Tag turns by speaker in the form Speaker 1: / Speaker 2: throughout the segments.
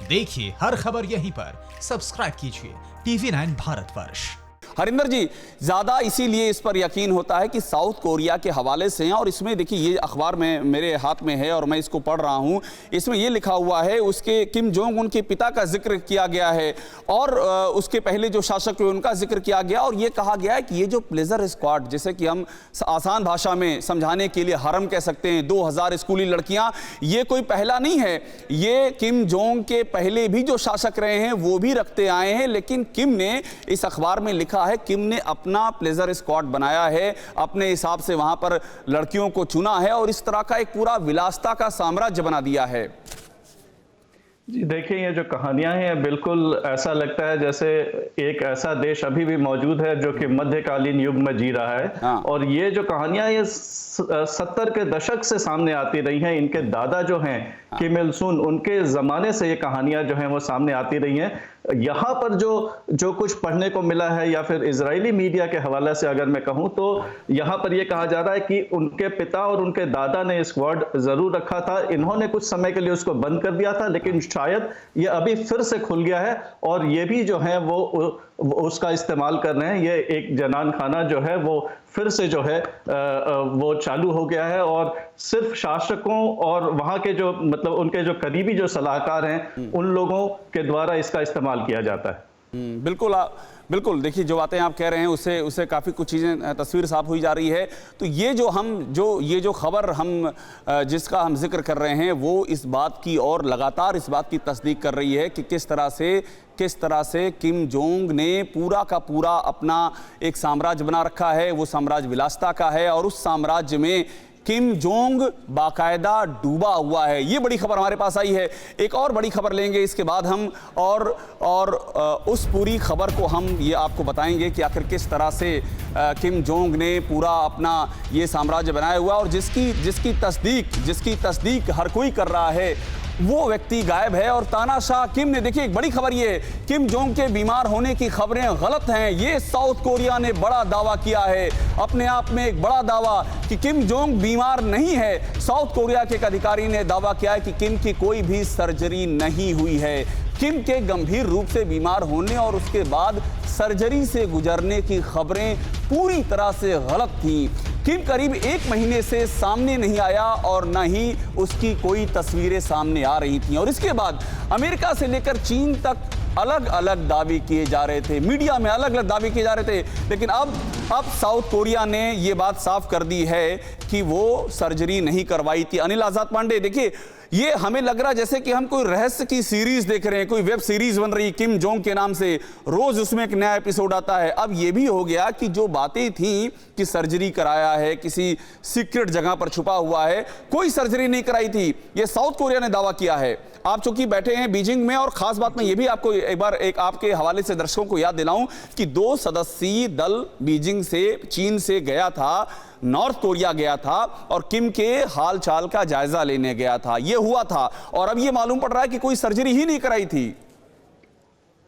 Speaker 1: देखिए हर खबर यहीं पर, सब्सक्राइब कीजिए TV9 भारतवर्ष।
Speaker 2: हरिंदर जी, ज़्यादा इसीलिए इस पर यकीन होता है कि साउथ कोरिया के हवाले से हैं, और इसमें देखिए ये अखबार में मेरे हाथ में है और मैं इसको पढ़ रहा हूँ। इसमें ये लिखा हुआ है, उसके किम जोंग उन के पिता का जिक्र किया गया है और उसके पहले जो शासक हुए उनका जिक्र किया गया, और ये कहा गया है कि ये जो प्लेजर स्क्वाड, जैसे कि हम आसान भाषा में समझाने के लिए हरम कह सकते हैं, 2000 स्कूली लड़कियाँ, ये कोई पहला नहीं है। ये किम जोंग के पहले भी जो शासक रहे हैं वो भी रखते आए हैं, लेकिन किम ने, इस अखबार में लिखा है, किम ने अपना प्लेजर स्क्वाड बनाया है, अपने हिसाब से वहां पर लड़कियों को चुना है और इस तरह का एक पूरा विलासिता का साम्राज्य बना दिया है।
Speaker 3: जी देखिए, ये जो कहानियां हैं बिल्कुल ऐसा लगता है जैसे एक ऐसा देश अभी भी मौजूद है जो कि मध्यकालीन युग में जी रहा है।
Speaker 2: हाँ।
Speaker 3: और ये जो कहानियां ये 70 के दशक से सामने आती रही हैं। इनके दादा जो हैं किम इल सुन, उनके जमाने से ये कहानियां जो हैं वो सामने आती रही हैं। यहाँ पर जो कुछ पढ़ने को मिला है, या फिर इजरायली मीडिया के हवाले से अगर मैं कहूँ, तो यहाँ पर यह कहा जा रहा है कि उनके पिता और उनके दादा ने स्क्वाड जरूर रखा था। इन्होंने कुछ समय के लिए उसको बंद कर दिया था, लेकिन शायद ये अभी फिर से खुल गया है और ये भी जो है वो उसका इस्तेमाल कर रहे हैं। ये एक जनान खाना जो है वो फिर से जो है वो चालू हो गया है, और सिर्फ शासकों और वहां के जो मतलब उनके जो करीबी जो सलाहकार हैं उन लोगों के द्वारा इसका इस्तेमाल किया जाता है।
Speaker 2: बिल्कुल बिल्कुल, देखिए जो बातें आप कह रहे हैं उससे काफ़ी कुछ चीज़ें, तस्वीर साफ हुई जा रही है। तो ये जो खबर जिसका हम जिक्र कर रहे हैं वो इस बात की और लगातार इस बात की तस्दीक कर रही है कि किस तरह से किम जोंग ने पूरा का पूरा अपना एक साम्राज्य बना रखा है। वो साम्राज्य विलासिता का है और उस साम्राज्य में किम जोंग बाकायदा डूबा हुआ है। ये बड़ी खबर हमारे पास आई है। एक और बड़ी खबर लेंगे इसके बाद हम, और उस पूरी खबर को हम ये आपको बताएंगे कि आखिर किस तरह से किम जोंग ने पूरा अपना ये साम्राज्य बनाया हुआ, और जिसकी तस्दीक हर कोई कर रहा है वो व्यक्ति गायब है। और तानाशाह किम ने, देखिए एक बड़ी खबर ये है, किम जोंग के बीमार होने की खबरें गलत हैं। ये साउथ कोरिया ने बड़ा दावा किया है, अपने आप में एक बड़ा दावा, कि किम जोंग बीमार नहीं है। साउथ कोरिया के एक अधिकारी ने दावा किया है कि किम की कोई भी सर्जरी नहीं हुई है। किम के गंभीर रूप से बीमार होने और उसके बाद सर्जरी से गुजरने की खबरें पूरी तरह से गलत थीं। किम करीब 1 महीने से सामने नहीं आया और न ही उसकी कोई तस्वीरें सामने आ रही थीं, और इसके बाद अमेरिका से लेकर चीन तक अलग अलग दावे किए जा रहे थे, मीडिया में अलग अलग दावे किए जा रहे थे। लेकिन अब साउथ कोरिया ने ये बात साफ कर दी है कि वो सर्जरी नहीं करवाई थी। अनिल आजाद पांडे, देखिए ये हमें लग रहा है जैसे कि हम कोई रहस्य की सीरीज देख रहे हैं, कोई वेब सीरीज बन रही किम जोंग के नाम से, रोज उसमें एक नया एपिसोड आता है। अब ये भी हो गया कि जो बातें थी कि सर्जरी कराया है, किसी सीक्रेट जगह पर छुपा हुआ है, कोई सर्जरी नहीं कराई थी, ये साउथ कोरिया ने दावा किया है। आप चूंकि बैठे हैं बीजिंग में, और खास बात मैं ये भी आपको एक बार आपके हवाले से दर्शकों को याद दिलाऊं कि 2 सदस्यीय दल बीजिंग से, चीन से गया था, नॉर्थ कोरिया गया था और किम के हाल चाल का जायजा लेने गया था। ये हुआ था, और अब ये मालूम पड़ रहा है कि कोई सर्जरी ही नहीं कराई थी।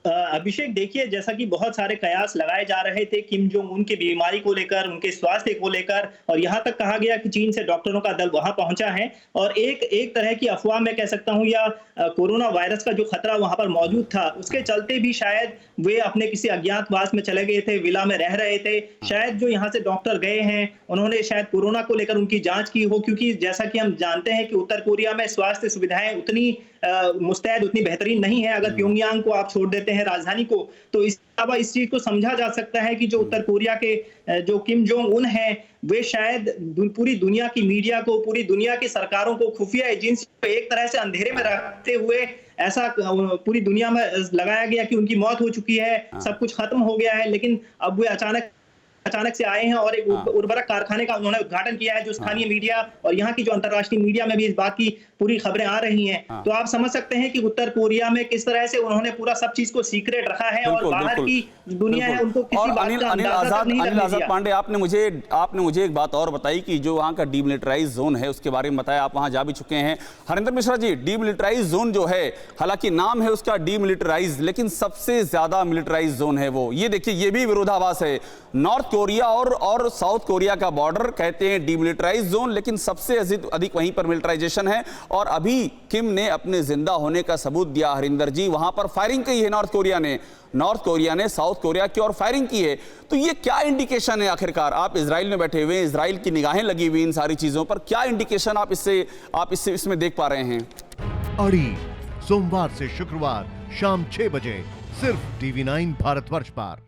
Speaker 4: अभिषेक, देखिए जैसा कि बहुत सारे कयास लगाए जा रहे थे किम जोंग उन की बीमारी को लेकर, उनके स्वास्थ्य को लेकर, और यहाँ तक कहा गया कि चीन से डॉक्टरों का दल वहां पहुंचा है, और एक तरह की अफवाह मैं कह सकता हूं, या कोरोना वायरस का जो खतरा वहां पर मौजूद था उसके चलते भी शायद वे अपने किसी अज्ञातवास में चले गए थे, विला में रह रहे थे। शायद जो यहाँ से डॉक्टर गए हैं उन्होंने शायद कोरोना को लेकर उनकी जांच की हो, क्योंकि जैसा कि हम जानते हैं कि उत्तर कोरिया में स्वास्थ्य सुविधाएं उतनी मुस्तैद, उतनी बेहतरीन नहीं है। अगर प्योंगयांग को आप छोड़ देते हैं, राजधानी को, तो इस अलावा इस चीज को समझा जा सकता है कि जो उत्तर कोरिया के जो किम जोंग उन हैं, वे शायद पूरी दुनिया की मीडिया को, पूरी दुनिया की सरकारों को, खुफिया एजेंसी को एक तरह से अंधेरे में रखते हुए ऐसा पूरी दुनिया में लगाया गया कि उनकी मौत हो चुकी है, सब कुछ खत्म हो गया है। लेकिन अब वे अचानक से आए हैं और एक उर्वरक कारखाने का उन्होंने उद्घाटन किया है, जो स्थानीय मीडिया और यहाँ की जो अंतर्राष्ट्रीय मीडिया में भी इस बात की पूरी खबरें आ रही हैं। तो आप समझ सकते हैं कि उत्तर कोरिया में किस तरह से उन्होंने पूरा सब चीज को सीक्रेट रखा है, और बाहर की दुनिया है उनको किसी बात का अंदाजा नहीं लगने दिया।
Speaker 2: अनिल आजाद पांडे, आपने मुझे एक बात और बताई कि जो वहाँ का डीमिलिटराइज जोन है उसके बारे में बताया, आप वहाँ जा भी चुके हैं। हरिंदर मिश्रा जी, डीमिलिटराइज जोन जो है, हालांकि नाम है उसका डीमिलिटराइज, लेकिन सबसे ज्यादा मिलिटराइज जोन है वो। ये देखिए, ये भी विरोधाभास है। नॉर्थ कोरिया और साउथ कोरिया का बॉर्डर, कहते हैं डीमिलिटराइज जोन, लेकिन सबसे अधिक वहीं पर मिलिटराइजेशन है। और अभी किम ने अपने जिंदा होने का सबूत दिया। हरिंदर जी, वहां पर फायरिंग की है नॉर्थ कोरिया ने साउथ कोरिया की ओर फायरिंग की है। तो ये क्या इंडिकेशन है आखिरकार? आप इजराइल में बैठे हुए हैं, इजराइल की निगाहें लगी हुई इन सारी चीजों पर, क्या इंडिकेशन आप इसमें देख पा रहे हैं?
Speaker 5: अड़ी सोमवार से शुक्रवार शाम 6 बजे सिर्फ TV9 भारतवर्ष पर।